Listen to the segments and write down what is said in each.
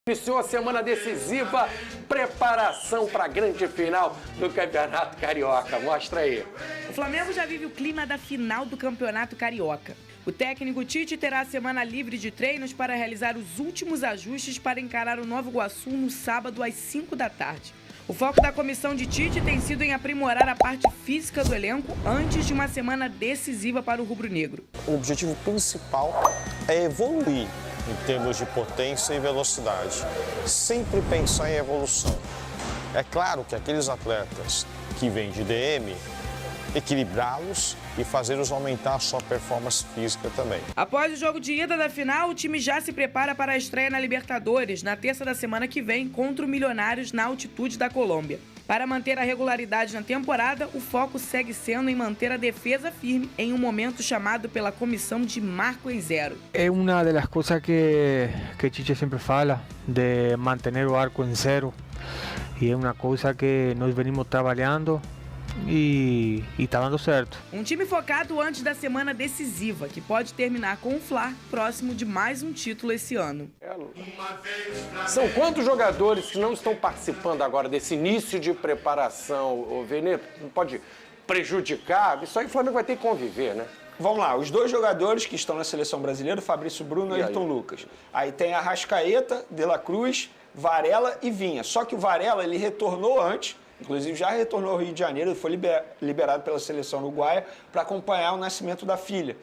Iniciou a semana decisiva, preparação para a grande final do Campeonato Carioca. Mostra aí. O Flamengo já vive o clima da final do Campeonato Carioca. O técnico Tite terá a semana livre de treinos para realizar os últimos ajustes para encarar o Nova Iguaçu no sábado às 5 da tarde. O foco da comissão de Tite tem sido em aprimorar a parte física do elenco antes de uma semana decisiva para o rubro-negro. O objetivo principal é evoluir em termos de potência e velocidade. Sempre pensar em evolução. É claro que aqueles atletas que vêm de DM, equilibrá-los e fazê-los aumentar a sua performance física também. Após o jogo de ida da final, o time já se prepara para a estreia na Libertadores, na terça da semana que vem, contra o Milionários na altitude da Colômbia. Para manter a regularidade na temporada, o foco segue sendo em manter a defesa firme em um momento chamado pela comissão de marco em zero. É uma das coisas que Tite sempre fala, de manter o arco em zero. E é uma coisa que nós venimos trabalhando e está dando certo. Um time focado antes da semana decisiva, que pode terminar com o Fla próximo de mais um título esse ano. São quantos jogadores que não estão participando agora desse início de preparação? O Vene não pode prejudicar? Isso aí o Flamengo vai ter que conviver, né? Vamos lá, os dois jogadores que estão na seleção brasileira, Fabrício Bruno e Ayrton Lucas. Aí tem Arrascaeta, De La Cruz, Varela e Vinha. Só que o Varela, ele retornou antes, inclusive já retornou ao Rio de Janeiro, ele foi liberado pela seleção uruguaia para acompanhar o nascimento da filha,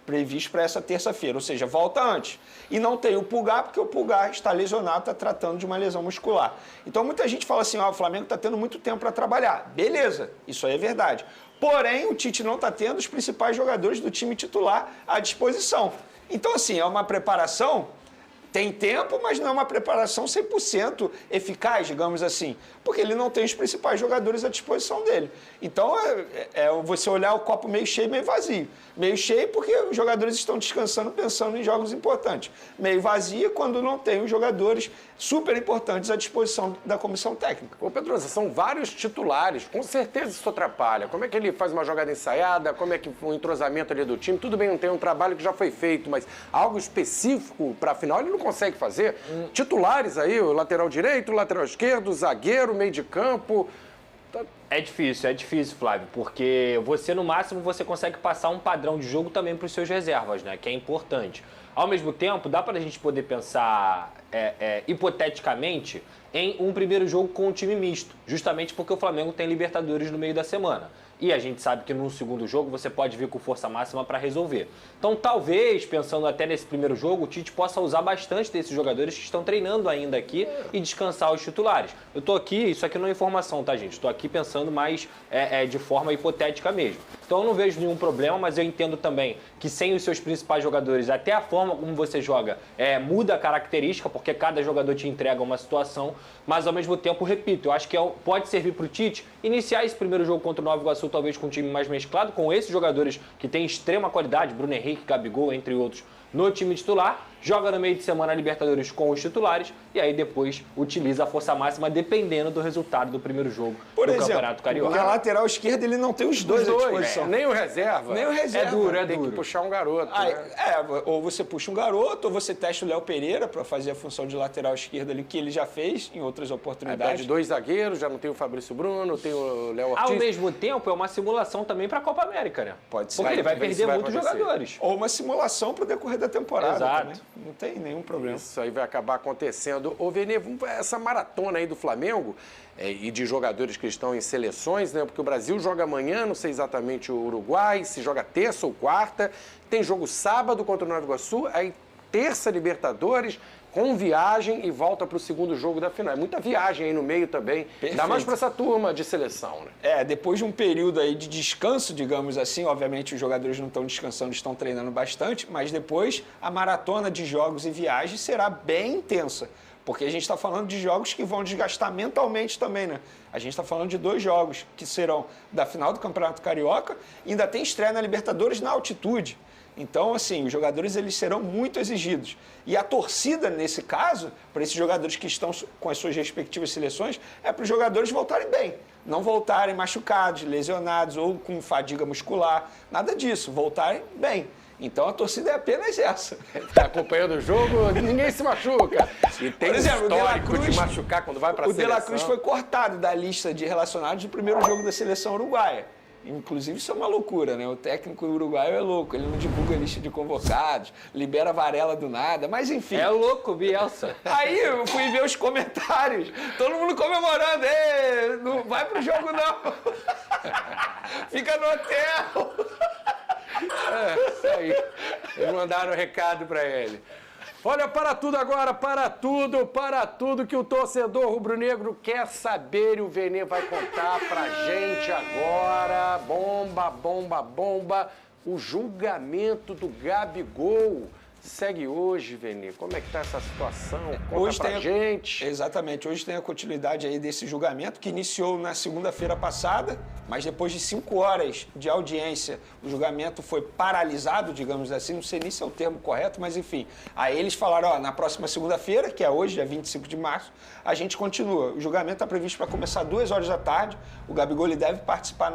previsto para essa terça-feira, ou seja, volta antes. E não tem o Pulgar, porque o Pulgar está lesionado, está tratando de uma lesão muscular. Então muita gente fala assim, o Flamengo está tendo muito tempo para trabalhar. Beleza, isso aí é verdade. Porém, o Tite não está tendo os principais jogadores do time titular à disposição. Então, assim, é uma preparação. Tem tempo, mas não é uma preparação 100% eficaz, digamos assim, porque ele não tem os principais jogadores à disposição dele. Então, é você olhar o copo meio cheio e meio vazio. Meio cheio porque os jogadores estão descansando pensando em jogos importantes. Meio vazio quando não tem os jogadores super importantes à disposição da comissão técnica. Ô Pedrosa, são vários titulares, com certeza isso atrapalha. Como é que ele faz uma jogada ensaiada? Como é que o entrosamento ali do time? Tudo bem, não tem um trabalho que já foi feito, mas algo específico para a final ele não consegue fazer. Titulares aí, o lateral direito, o lateral esquerdo, o zagueiro, meio de campo. É difícil, Flávio, porque você, no máximo, você consegue passar um padrão de jogo também para os seus reservas, né? Que é importante. Ao mesmo tempo, dá para a gente poder pensar hipoteticamente em um primeiro jogo com um time misto, justamente porque o Flamengo tem Libertadores no meio da semana. E a gente sabe que no segundo jogo você pode vir com força máxima para resolver. Então, talvez, pensando até nesse primeiro jogo, o Tite possa usar bastante desses jogadores que estão treinando ainda aqui e descansar os titulares. Eu estou aqui, isso aqui não é informação, tá, gente? Estou aqui pensando mais de forma hipotética mesmo. Então, eu não vejo nenhum problema, mas eu entendo também que sem os seus principais jogadores, até a forma como você joga muda a característica, porque cada jogador te entrega uma situação, mas ao mesmo tempo, repito, eu acho que pode servir para o Tite iniciar esse primeiro jogo contra o Nova Iguaçu talvez com um time mais mesclado, com esses jogadores que têm extrema qualidade, Bruno Henrique, Gabigol, entre outros, no time titular, joga no meio de semana a Libertadores com os titulares e aí depois utiliza a força máxima dependendo do resultado do primeiro jogo do Campeonato Carioca. Na lateral esquerda ele não tem os dois à disposição. Nem o reserva. Nem o reserva. É duro. Tem que puxar um garoto. Ou você puxa um garoto, ou você testa o Léo Pereira para fazer a função de lateral esquerda ali, que ele já fez em outras oportunidades. Perde dois zagueiros, já não tem o Fabrício Bruno, tem o Léo Ortiz. Ao mesmo tempo, é uma simulação também para a Copa América, né? Pode ser. Porque ele vai perder muitos jogadores. Ou uma simulação para o decorrer da temporada. Exato. Também. Não tem nenhum problema. Isso aí vai acabar acontecendo. Ô, Vene, essa maratona aí do Flamengo e de jogadores que estão em seleções, né? Porque o Brasil joga amanhã, não sei exatamente o Uruguai, se joga terça ou quarta. Tem jogo sábado contra o Nova Iguaçu, aí terça Libertadores, com viagem e volta para o segundo jogo da final. É muita viagem aí no meio também. Perfeito. Dá mais para essa turma de seleção, né? Depois de um período aí de descanso, digamos assim, obviamente os jogadores não estão descansando, estão treinando bastante, mas depois a maratona de jogos e viagens será bem intensa. Porque a gente está falando de jogos que vão desgastar mentalmente também, né? A gente está falando de 2 jogos que serão da final do Campeonato Carioca e ainda tem estreia na Libertadores na altitude. Então, assim, os jogadores eles serão muito exigidos. E a torcida, nesse caso, para esses jogadores que estão com as suas respectivas seleções, é para os jogadores voltarem bem. Não voltarem machucados, lesionados ou com fadiga muscular, nada disso, voltarem bem. Então a torcida é apenas essa. Tá acompanhando o jogo, ninguém se machuca. E tem histórico de machucar quando vai para a seleção. O De La Cruz foi cortado da lista de relacionados do primeiro jogo da seleção uruguaia. Inclusive, isso é uma loucura, né? O técnico uruguaio é louco, ele não divulga a lista de convocados, libera Varela do nada, mas enfim. É louco, Bielsa. Aí eu fui ver os comentários, todo mundo comemorando, não vai pro jogo não, fica no hotel. Isso aí, eles mandaram um recado para ele. Olha, para tudo agora, para tudo que o torcedor rubro-negro quer saber e o Vene vai contar pra gente agora. Bomba. O julgamento do Gabigol segue hoje, Vene. Como é que tá essa situação? Conta hoje pra gente. Exatamente. Hoje tem a continuidade aí desse julgamento que iniciou na segunda-feira passada, mas depois de 5 horas de audiência, o julgamento foi paralisado, digamos assim, não sei nem se é o termo correto, mas enfim. Aí eles falaram, na próxima segunda-feira, que é hoje, dia 25 de março, a gente continua. O julgamento está previsto para começar 2 horas da tarde. O Gabigol ele deve participar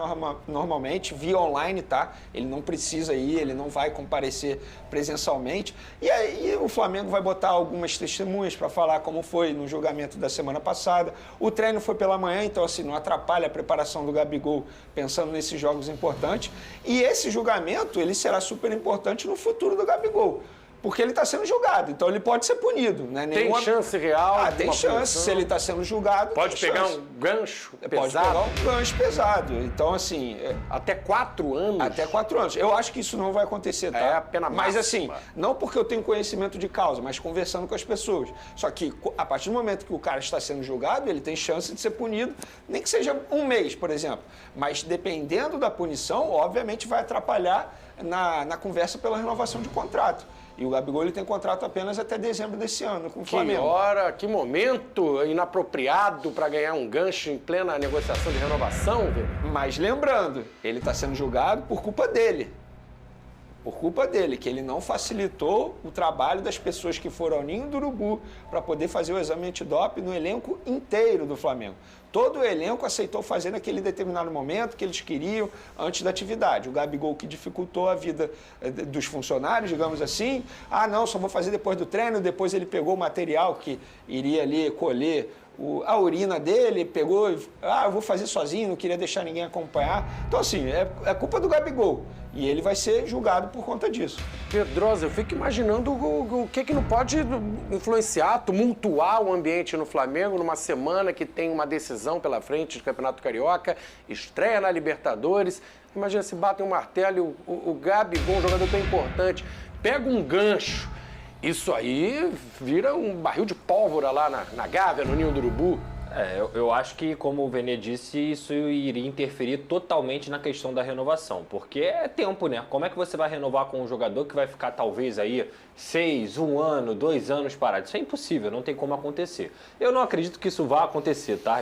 normalmente, via online, tá? Ele não precisa ir, ele não vai comparecer presencialmente. E aí o Flamengo vai botar algumas testemunhas para falar como foi no julgamento da semana passada. O treino foi pela manhã, então assim, não atrapalha a preparação do Gabigol pensando nesses jogos importantes. E esse julgamento, ele será super importante no futuro do Gabigol. Porque ele está sendo julgado, então ele pode ser punido. Né? Tem chance real? Tem chance, punição. Se ele está sendo julgado. Pode pegar um gancho pesado? Pode pegar um gancho pesado. Então, assim. Até 4 anos? Até 4 anos. Eu acho que isso não vai acontecer, tá? É a pena máxima. Mas, assim, não porque eu tenho conhecimento de causa, mas conversando com as pessoas. Só que, a partir do momento que o cara está sendo julgado, ele tem chance de ser punido, nem que seja 1 mês, por exemplo. Mas, dependendo da punição, obviamente vai atrapalhar na conversa pela renovação de contrato. E o Gabigol ele tem contrato apenas até dezembro desse ano com o Flamengo. Que hora, que momento inapropriado para ganhar um gancho em plena negociação de renovação, velho. Mas lembrando, ele está sendo julgado por culpa dele. Por culpa dele, que ele não facilitou o trabalho das pessoas que foram ao Ninho do Urubu para poder fazer o exame antidoping no elenco inteiro do Flamengo. Todo o elenco aceitou fazer naquele determinado momento que eles queriam antes da atividade. O Gabigol que dificultou a vida dos funcionários, digamos assim. Não, só vou fazer depois do treino. Depois ele pegou o material que iria ali colher a urina dele, pegou, eu vou fazer sozinho, não queria deixar ninguém acompanhar. Então, assim, é culpa do Gabigol. E ele vai ser julgado por conta disso. Pedrosa, eu fico imaginando o que não pode influenciar, tumultuar o ambiente no Flamengo numa semana que tem uma decisão pela frente de Campeonato Carioca, estreia na Libertadores. Imagina se batem um martelo e o Gabigol, um jogador tão importante, pega um gancho. Isso aí vira um barril de pólvora lá na Gávea, no Ninho do Urubu. Eu acho que, como o Vene disse, isso iria interferir totalmente na questão da renovação, porque é tempo, né? Como é que você vai renovar com um jogador que vai ficar talvez aí 6, 1 ano, 2 anos parado? Isso é impossível, não tem como acontecer. Eu não acredito que isso vá acontecer, tá?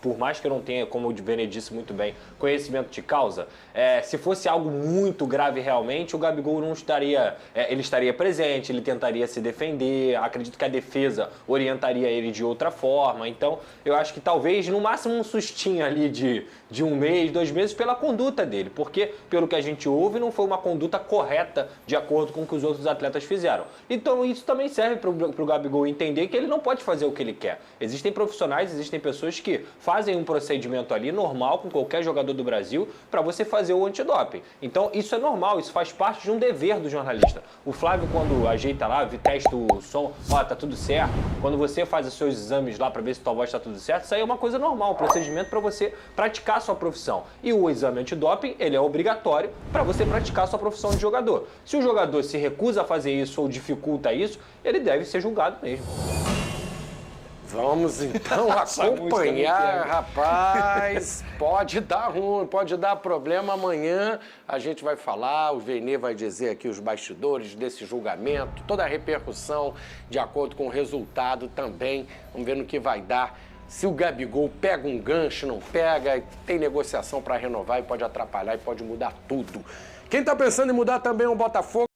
Por mais que eu não tenha, como o Vene disse muito bem, conhecimento de causa, se fosse algo muito grave realmente, o Gabigol não estaria, ele estaria presente, ele tentaria se defender, acredito que a defesa orientaria ele de outra forma, então eu acho que talvez, no máximo, um sustinho ali de 1 mês, 2 meses pela conduta dele, porque, pelo que a gente ouve, não foi uma conduta correta de acordo com o que os outros atletas fizeram. Então, isso também serve para o Gabigol entender que ele não pode fazer o que ele quer. Existem profissionais, existem pessoas que fazem um procedimento ali normal com qualquer jogador do Brasil para você fazer o antidoping. Então, isso é normal, isso faz parte de um dever do jornalista. O Flávio, quando ajeita lá, testa o som, tá tudo certo. Quando você faz os seus exames lá para ver se tua voz está tudo certo, isso aí é uma coisa normal, um procedimento para você praticar a sua profissão. E o exame antidoping, ele é obrigatório para você praticar a sua profissão de jogador. Se o jogador se recusa a fazer isso ou dificulta isso, ele deve ser julgado mesmo. Vamos então acompanhar, rapaz. Pode dar ruim, pode dar problema. Amanhã a gente vai falar, o Vene vai dizer aqui os bastidores desse julgamento, toda a repercussão de acordo com o resultado também. Vamos ver no que vai dar. Se o Gabigol pega um gancho, não pega, tem negociação para renovar e pode atrapalhar e pode mudar tudo. Quem está pensando em mudar também é o Botafogo.